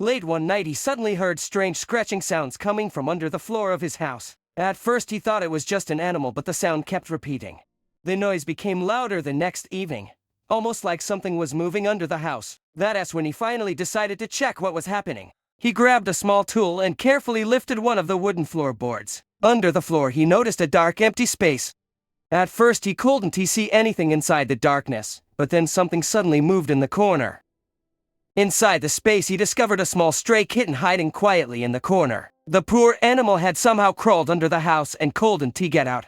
Late one night he suddenly heard strange scratching sounds coming from under the floor of his house. At first he thought it was just an animal, but the sound kept repeating. The noise became louder the next evening, almost like something was moving under the house. That's when he finally decided to check what was happening. He grabbed a small tool and carefully lifted one of the wooden floorboards. Under the floor he noticed a dark, empty space. At first he couldn't see anything inside the darkness, but then something suddenly moved in the corner. Inside the space he discovered a small stray kitten hiding quietly in the corner. The poor animal had somehow crawled under the house and couldn't get out.